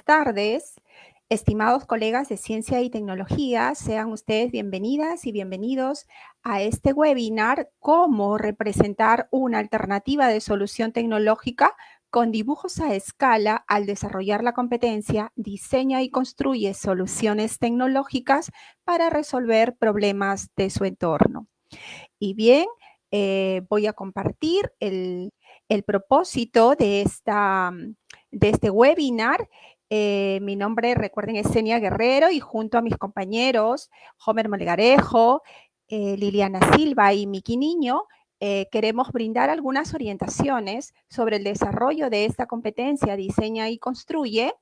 tardes, estimados colegas de Ciencia y Tecnología. Sean ustedes bienvenidas y bienvenidos a este webinar, Cómo representar una alternativa de solución tecnológica con dibujos a escala al desarrollar la competencia, diseña y construye soluciones tecnológicas para resolver problemas de su entorno. Y bien, voy a compartir el propósito de este webinar. Mi nombre, recuerden, es Senia Guerrero y junto a mis compañeros Homer Melgarejo, Liliana Silva y Miki Niño, queremos brindar algunas orientaciones sobre el desarrollo de esta competencia Diseña y Construye,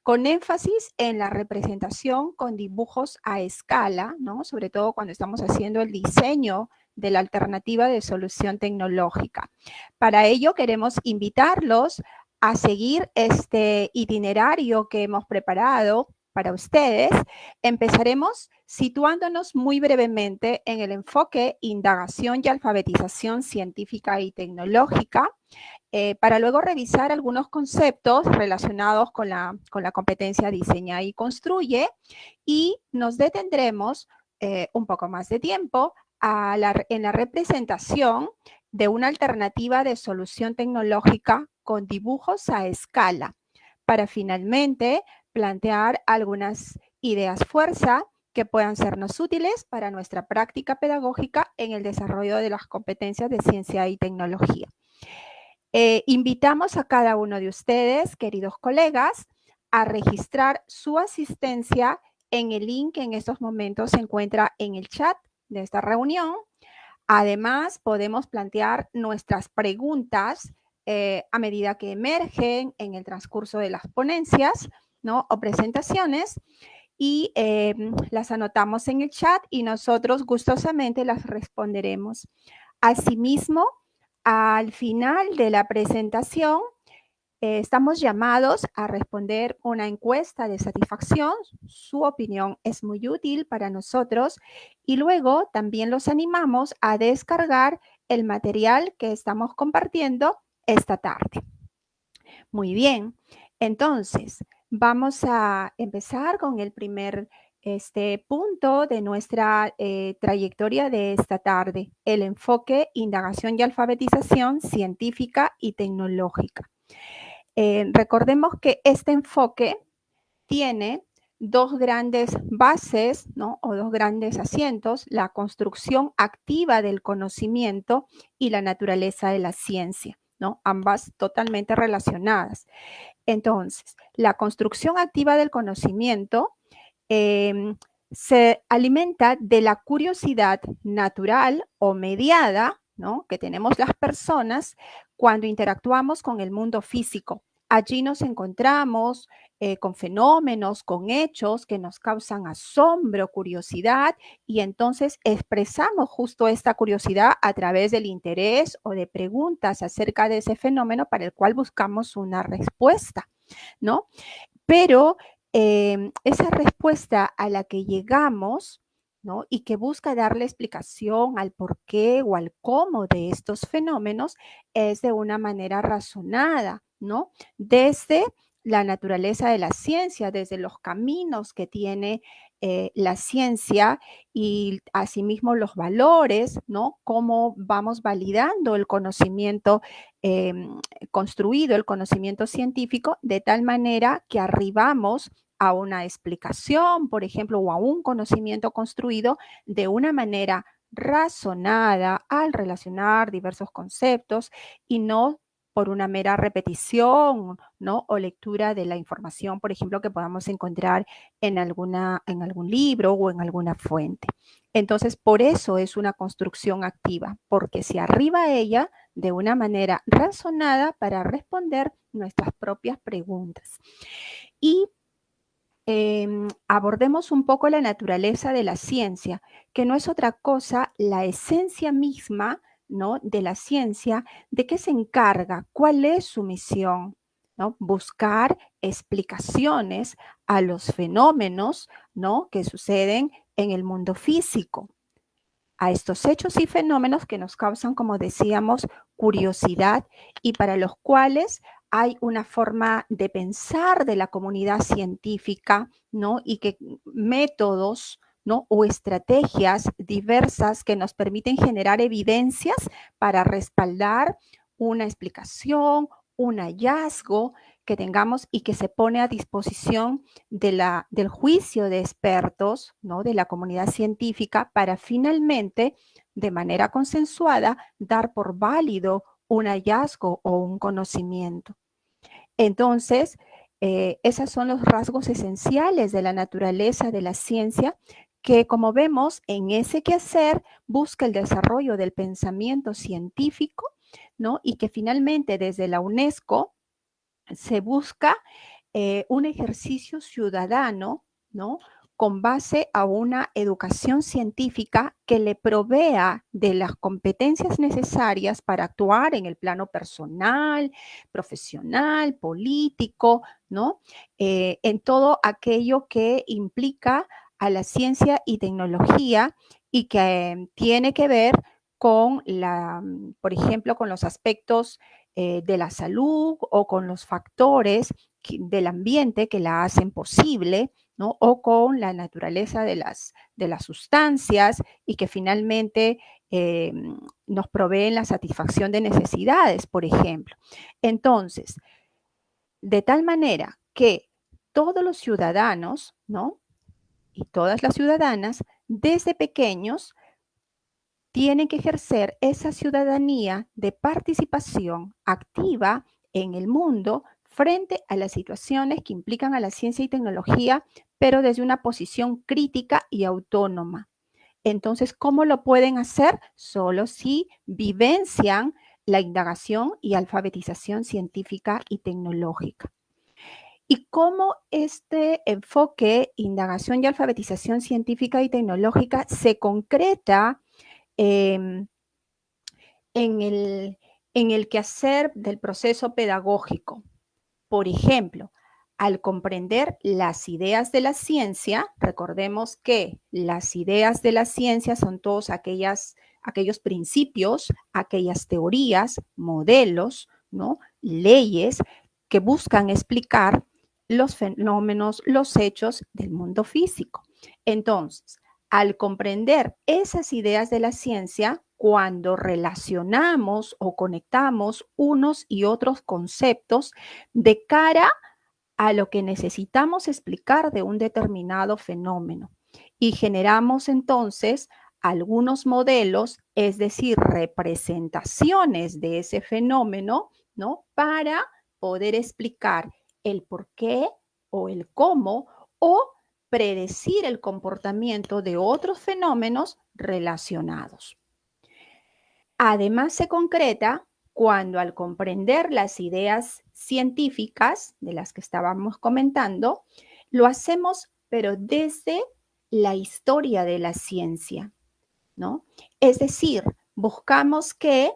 con énfasis en la representación con dibujos a escala, ¿no? Sobre todo cuando estamos haciendo el diseño de la alternativa de solución tecnológica. Para ello queremos invitarlos a seguir este itinerario que hemos preparado para ustedes. Empezaremos situándonos muy brevemente en el enfoque indagación y alfabetización científica y tecnológica, para luego revisar algunos conceptos relacionados con la competencia diseña y construye, y nos detendremos un poco más de tiempo en la representación de una alternativa de solución tecnológica con dibujos a escala, para finalmente plantear algunas ideas fuerza que puedan sernos útiles para nuestra práctica pedagógica en el desarrollo de las competencias de ciencia y tecnología. Invitamos a cada uno de ustedes, queridos colegas, a registrar su asistencia en el link que en estos momentos se encuentra en el chat de esta reunión. Además, podemos plantear nuestras preguntas a medida que emergen en el transcurso de las ponencias, ¿no? O presentaciones, y las anotamos en el chat y nosotros gustosamente las responderemos. Asimismo, al final de la presentación, estamos llamados a responder una encuesta de satisfacción. Su opinión es muy útil para nosotros y luego también los animamos a descargar el material que estamos compartiendo esta tarde. Muy bien, entonces vamos a empezar con el primer punto de nuestra trayectoria de esta tarde, el enfoque, indagación y alfabetización científica y tecnológica. Recordemos que este enfoque tiene dos grandes bases, ¿no? O dos grandes asientos: la construcción activa del conocimiento y la naturaleza de la ciencia, ¿no? Ambas totalmente relacionadas. Entonces, la construcción activa del conocimiento se alimenta de la curiosidad natural o mediada, ¿no? Que tenemos las personas cuando interactuamos con el mundo físico. Allí nos encontramos con fenómenos, con hechos que nos causan asombro, curiosidad, y entonces expresamos justo esta curiosidad a través del interés o de preguntas acerca de ese fenómeno para el cual buscamos una respuesta, ¿no? Pero esa respuesta a la que llegamos, ¿no? Y que busca darle explicación al por qué o al cómo de estos fenómenos es de una manera razonada, ¿no? Desde la naturaleza de la ciencia, desde los caminos que tiene la ciencia y asimismo los valores, ¿no? Cómo vamos validando el conocimiento construido, el conocimiento científico, de tal manera que arribamos a una explicación, por ejemplo, o a un conocimiento construido de una manera razonada al relacionar diversos conceptos y no por una mera repetición, ¿no? O lectura de la información, por ejemplo, que podamos encontrar en algún libro o en alguna fuente. Entonces, por eso es una construcción activa, porque se arriba a ella de una manera razonada para responder nuestras propias preguntas. Y abordemos un poco la naturaleza de la ciencia, que no es otra cosa la esencia misma, ¿no? De la ciencia, de qué se encarga, cuál es su misión, ¿no? Buscar explicaciones a los fenómenos, ¿no? Que suceden en el mundo físico, a estos hechos y fenómenos que nos causan, como decíamos, curiosidad y para los cuales hay una forma de pensar de la comunidad científica, ¿no? Y que métodos, ¿no? O estrategias diversas que nos permiten generar evidencias para respaldar una explicación, un hallazgo que tengamos y que se pone a disposición del juicio de expertos, ¿no? De la comunidad científica para finalmente, de manera consensuada, dar por válido un hallazgo o un conocimiento. Entonces, esos son los rasgos esenciales de la naturaleza de la ciencia que, como vemos, en ese quehacer busca el desarrollo del pensamiento científico, ¿no? Y que finalmente desde la UNESCO se busca un ejercicio ciudadano, ¿no? Con base a una educación científica que le provea de las competencias necesarias para actuar en el plano personal, profesional, político, ¿no? En todo aquello que implica a la ciencia y tecnología y que tiene que ver con por ejemplo, con los aspectos de la salud o con los factores del ambiente que la hacen posible, ¿no? O con la naturaleza de las sustancias y que finalmente nos proveen la satisfacción de necesidades, por ejemplo. Entonces, de tal manera que todos los ciudadanos, ¿no? Y todas las ciudadanas, desde pequeños, tienen que ejercer esa ciudadanía de participación activa en el mundo frente a las situaciones que implican a la ciencia y tecnología, pero desde una posición crítica y autónoma. Entonces, ¿cómo lo pueden hacer? Solo si vivencian la indagación y alfabetización científica y tecnológica. Y cómo este enfoque, indagación y alfabetización científica y tecnológica se concreta eh, en el quehacer del proceso pedagógico. Por ejemplo, al comprender las ideas de la ciencia, recordemos que las ideas de la ciencia son todos aquellos principios, aquellas teorías, modelos, ¿no? Leyes que buscan explicar los fenómenos, los hechos del mundo físico. Entonces, al comprender esas ideas de la ciencia, cuando relacionamos o conectamos unos y otros conceptos de cara a lo que necesitamos explicar de un determinado fenómeno y generamos entonces algunos modelos, es decir, representaciones de ese fenómeno, ¿no? Para poder explicar el por qué o el cómo o predecir el comportamiento de otros fenómenos relacionados. Además, se concreta cuando al comprender las ideas científicas de las que estábamos comentando, lo hacemos pero desde la historia de la ciencia, ¿no? Es decir, buscamos que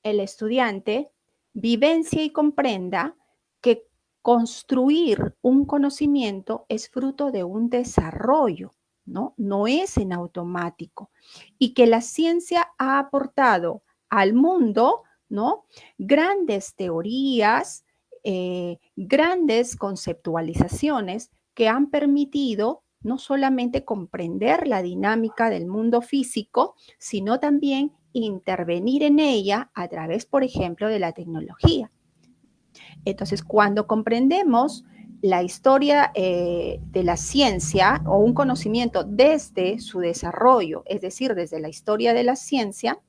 el estudiante vivencie y comprenda que construir un conocimiento es fruto de un desarrollo, ¿no? No es en automático. Y que la ciencia ha aportado al mundo, ¿no? Grandes teorías, grandes conceptualizaciones que han permitido no solamente comprender la dinámica del mundo físico, sino también intervenir en ella a través, por ejemplo, de la tecnología. Entonces, cuando comprendemos la historia de la ciencia o un conocimiento desde su desarrollo, es decir, desde la historia de la ciencia,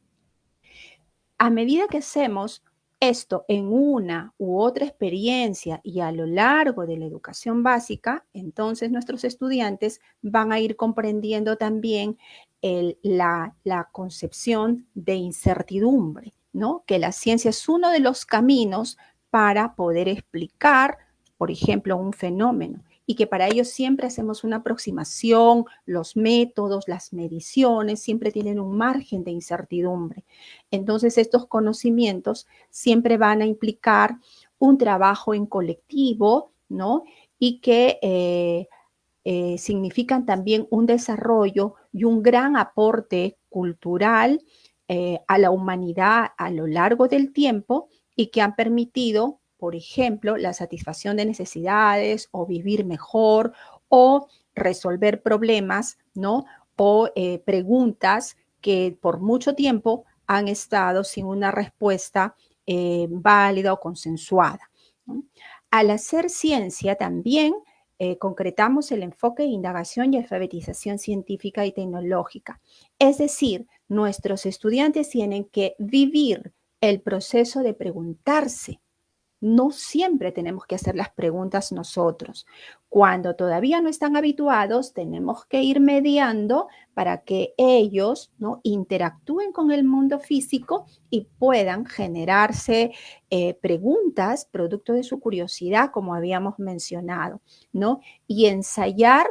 a medida que hacemos esto en una u otra experiencia y a lo largo de la educación básica, entonces nuestros estudiantes van a ir comprendiendo también la concepción de incertidumbre, ¿no? Que la ciencia es uno de los caminos para poder explicar, por ejemplo, un fenómeno y que para ello siempre hacemos una aproximación, los métodos, las mediciones, siempre tienen un margen de incertidumbre. Entonces, estos conocimientos siempre van a implicar un trabajo en colectivo, ¿no? Y que significan también un desarrollo y un gran aporte cultural a la humanidad a lo largo del tiempo y que han permitido, por ejemplo, la satisfacción de necesidades o vivir mejor o resolver problemas, ¿no? O preguntas que por mucho tiempo han estado sin una respuesta válida o consensuada, ¿no? Al hacer ciencia también concretamos el enfoque de indagación y alfabetización científica y tecnológica. Es decir, nuestros estudiantes tienen que vivir el proceso de preguntarse. No siempre tenemos que hacer las preguntas nosotros. Cuando todavía no están habituados, tenemos que ir mediando para que ellos, ¿no?, interactúen con el mundo físico y puedan generarse preguntas producto de su curiosidad, como habíamos mencionado, ¿no? Y ensayar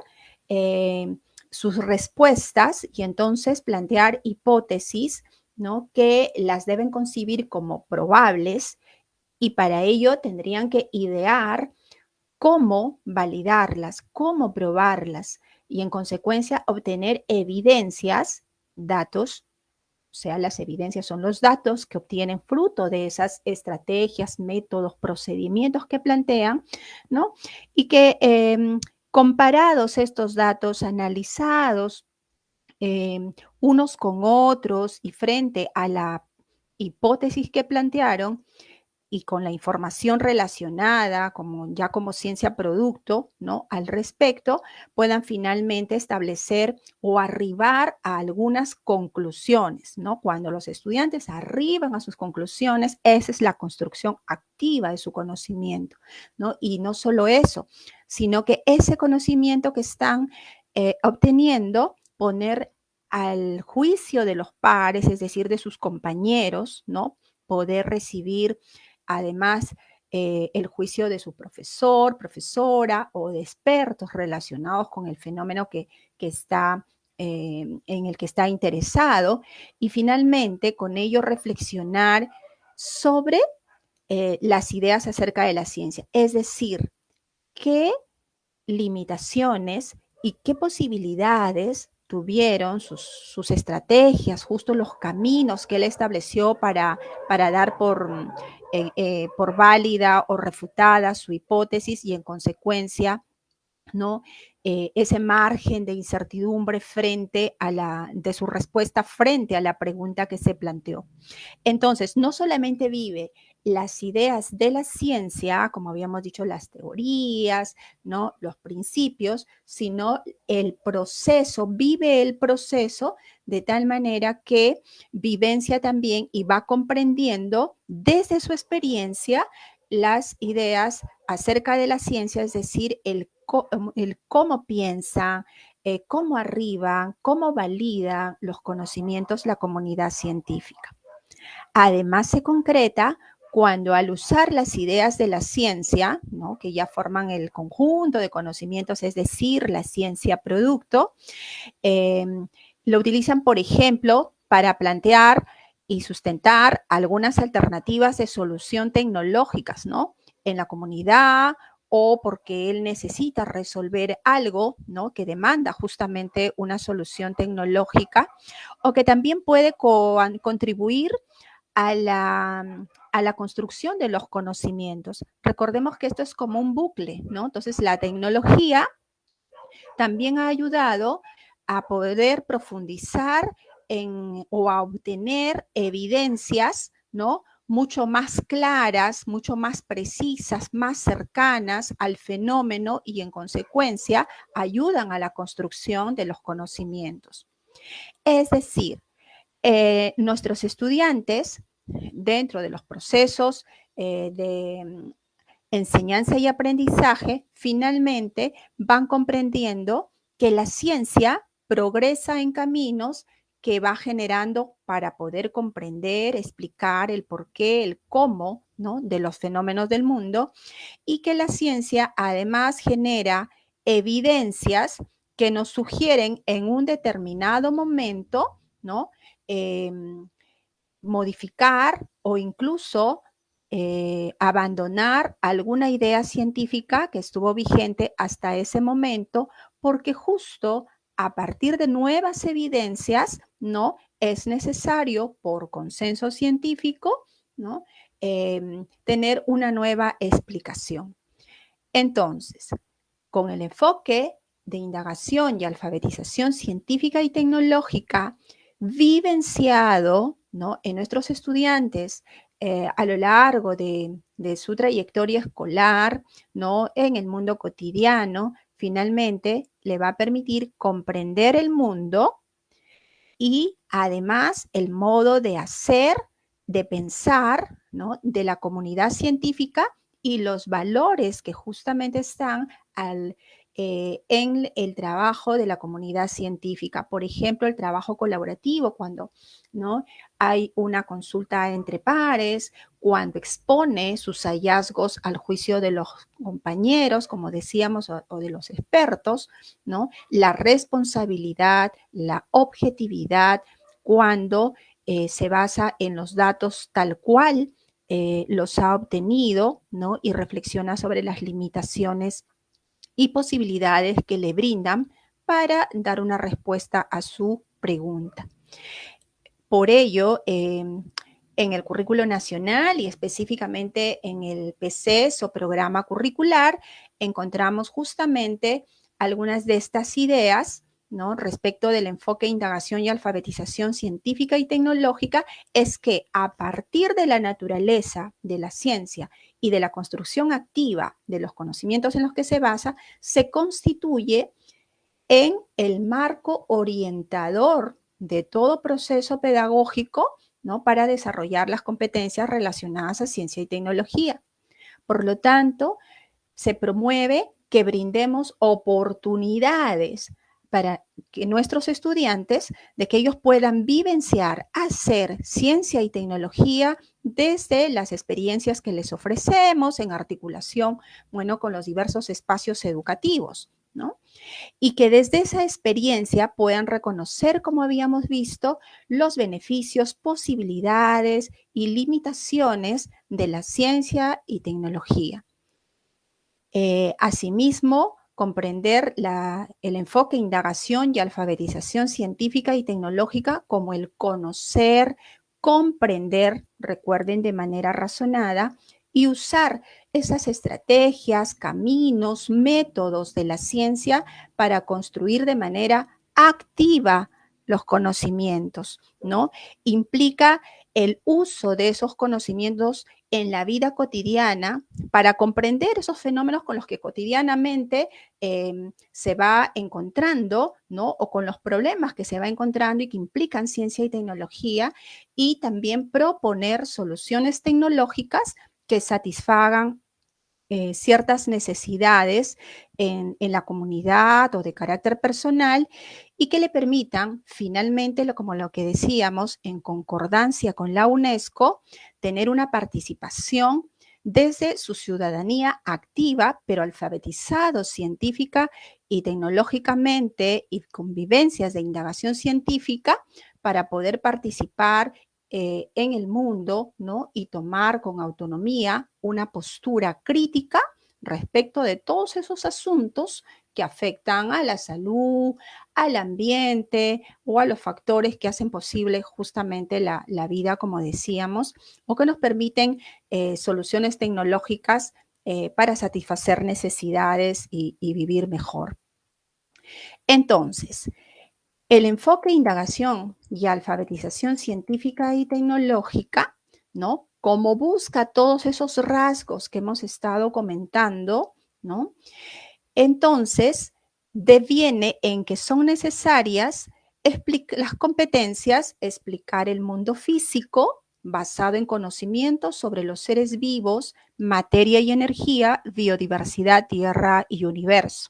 sus respuestas y entonces plantear hipótesis, ¿no?, que las deben concebir como probables, y para ello tendrían que idear cómo validarlas, cómo probarlas y en consecuencia obtener evidencias, datos, o sea, las evidencias son los datos que obtienen fruto de esas estrategias, métodos, procedimientos que plantean, ¿no? Y que comparados estos datos, analizados unos con otros y frente a la hipótesis que plantearon, y con la información relacionada como ciencia producto, ¿no?, al respecto, puedan finalmente establecer o arribar a algunas conclusiones, ¿no? Cuando los estudiantes arriban a sus conclusiones, esa es la construcción activa de su conocimiento, ¿no? Y no solo eso, sino que ese conocimiento que están obteniendo, poner al juicio de los pares, es decir, de sus compañeros, ¿no? Poder recibir además el juicio de su profesor, profesora o de expertos relacionados con el fenómeno que está, en el que está interesado, y finalmente con ello reflexionar sobre las ideas acerca de la ciencia, es decir, qué limitaciones y qué posibilidades tuvieron sus estrategias, justo los caminos que él estableció para dar por válida o refutada su hipótesis y en consecuencia, ¿no? Ese margen de incertidumbre de su respuesta frente a la pregunta que se planteó. Entonces, no solamente vive las ideas de la ciencia, como habíamos dicho, las teorías, ¿no?, los principios, sino el proceso, vive el proceso de tal manera que vivencia también y va comprendiendo desde su experiencia las ideas acerca de la ciencia, es decir, el cómo piensa, cómo arriba, cómo valida los conocimientos la comunidad científica. Además, se concreta cuando al usar las ideas de la ciencia, ¿no?, que ya forman el conjunto de conocimientos, es decir, la ciencia producto, eh, lo utilizan, por ejemplo, para plantear y sustentar algunas alternativas de solución tecnológicas, ¿no?, en la comunidad, o porque él necesita resolver algo, ¿no?, que demanda justamente una solución tecnológica, o que también puede contribuir a la construcción de los conocimientos. Recordemos que esto es como un bucle, ¿no? Entonces, la tecnología también ha ayudado a poder profundizar o a obtener evidencias, ¿no?, mucho más claras, mucho más precisas, más cercanas al fenómeno y en consecuencia ayudan a la construcción de los conocimientos. Es decir, nuestros estudiantes, dentro de los procesos de enseñanza y aprendizaje, finalmente van comprendiendo que la ciencia progresa en caminos que va generando para poder comprender, explicar el porqué, el cómo, ¿no?, de los fenómenos del mundo, y que la ciencia además genera evidencias que nos sugieren en un determinado momento, ¿no?, modificar o incluso abandonar alguna idea científica que estuvo vigente hasta ese momento, porque justo a partir de nuevas evidencias, ¿no?, es necesario por consenso científico, ¿no?, tener una nueva explicación. Entonces, con el enfoque de indagación y alfabetización científica y tecnológica vivenciado, ¿no?, en nuestros estudiantes a lo largo de su trayectoria escolar, ¿no?, en el mundo cotidiano, finalmente le va a permitir comprender el mundo y además el modo de hacer, de pensar, ¿no?, de la comunidad científica y los valores que justamente están en el trabajo de la comunidad científica. Por ejemplo, el trabajo colaborativo, cuando, ¿no?, hay una consulta entre pares, cuando expone sus hallazgos al juicio de los compañeros, como decíamos, o de los expertos, ¿no? La responsabilidad, la objetividad, cuando se basa en los datos tal cual los ha obtenido, ¿no?, y reflexiona sobre las limitaciones y posibilidades que le brindan para dar una respuesta a su pregunta. Por ello, en el currículo nacional y específicamente en el PCES o programa curricular, encontramos justamente algunas de estas ideas, ¿no?, respecto del enfoque de indagación y alfabetización científica y tecnológica, es que a partir de la naturaleza de la ciencia y de la construcción activa de los conocimientos en los que se basa, se constituye en el marco orientador de todo proceso pedagógico, ¿no?, para desarrollar las competencias relacionadas a ciencia y tecnología. Por lo tanto, se promueve que brindemos oportunidades para que nuestros estudiantes, de que ellos puedan vivenciar, hacer ciencia y tecnología desde las experiencias que les ofrecemos en articulación, bueno, con los diversos espacios educativos, ¿no? Y que desde esa experiencia puedan reconocer, como habíamos visto, los beneficios, posibilidades y limitaciones de la ciencia y tecnología. Asimismo, comprender el enfoque indagación y alfabetización científica y tecnológica como el conocer, comprender, recuerden, de manera razonada, y usar esas estrategias, caminos, métodos de la ciencia para construir de manera activa los conocimientos, ¿no? Implica el uso de esos conocimientos en la vida cotidiana para comprender esos fenómenos con los que cotidianamente se va encontrando, ¿no?, o con los problemas que se va encontrando y que implican ciencia y tecnología, y también proponer soluciones tecnológicas que satisfagan ciertas necesidades en la comunidad o de carácter personal y que le permitan finalmente, como lo que decíamos, en concordancia con la UNESCO, tener una participación desde su ciudadanía activa, pero alfabetizado científica y tecnológicamente y con vivencias de indagación científica para poder participar en el mundo, ¿no?, y tomar con autonomía una postura crítica respecto de todos esos asuntos que afectan a la salud, al ambiente o a los factores que hacen posible justamente la vida, como decíamos, o que nos permiten soluciones tecnológicas para satisfacer necesidades y vivir mejor. Entonces, el enfoque de indagación y alfabetización científica y tecnológica, ¿no?, como busca todos esos rasgos que hemos estado comentando, ¿no?, entonces deviene en que son necesarias las competencias, explicar el mundo físico basado en conocimientos sobre los seres vivos, materia y energía, biodiversidad, tierra y universo.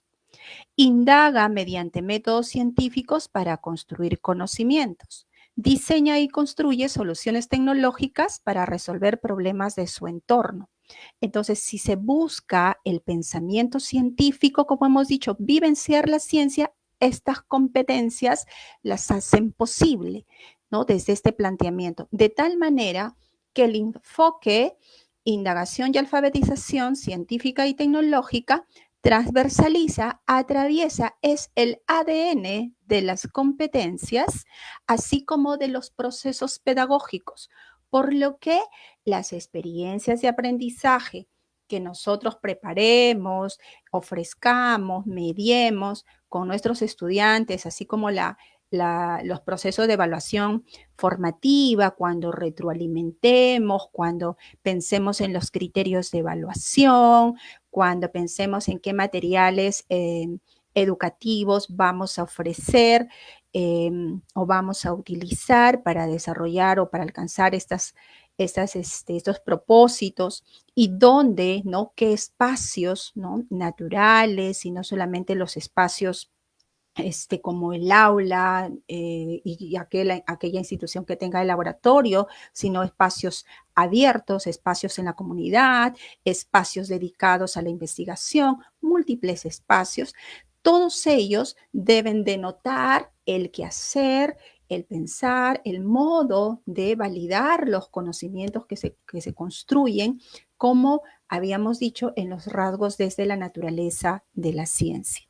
Indaga mediante métodos científicos para construir conocimientos. Diseña y construye soluciones tecnológicas para resolver problemas de su entorno. Entonces, si se busca el pensamiento científico, como hemos dicho, vivenciar la ciencia, estas competencias las hacen posible, ¿no?, desde este planteamiento, de tal manera que el enfoque indagación y alfabetización científica y tecnológica transversaliza, atraviesa, es el ADN de las competencias, así como de los procesos pedagógicos, por lo que las experiencias de aprendizaje que nosotros preparemos, ofrezcamos, mediemos con nuestros estudiantes, así como los procesos de evaluación formativa, cuando retroalimentemos, cuando pensemos en los criterios de evaluación, cuando pensemos en qué materiales educativos vamos a ofrecer o vamos a utilizar para desarrollar o para alcanzar estos propósitos y dónde, ¿no? Qué espacios, ¿no? Naturales y no solamente los espacios como el aula y aquella institución que tenga el laboratorio, sino espacios abiertos, espacios en la comunidad, espacios dedicados a la investigación, múltiples espacios. Todos ellos deben denotar el quehacer, el pensar, el modo de validar los conocimientos que se construyen, como habíamos dicho, en los rasgos desde la naturaleza de la ciencia.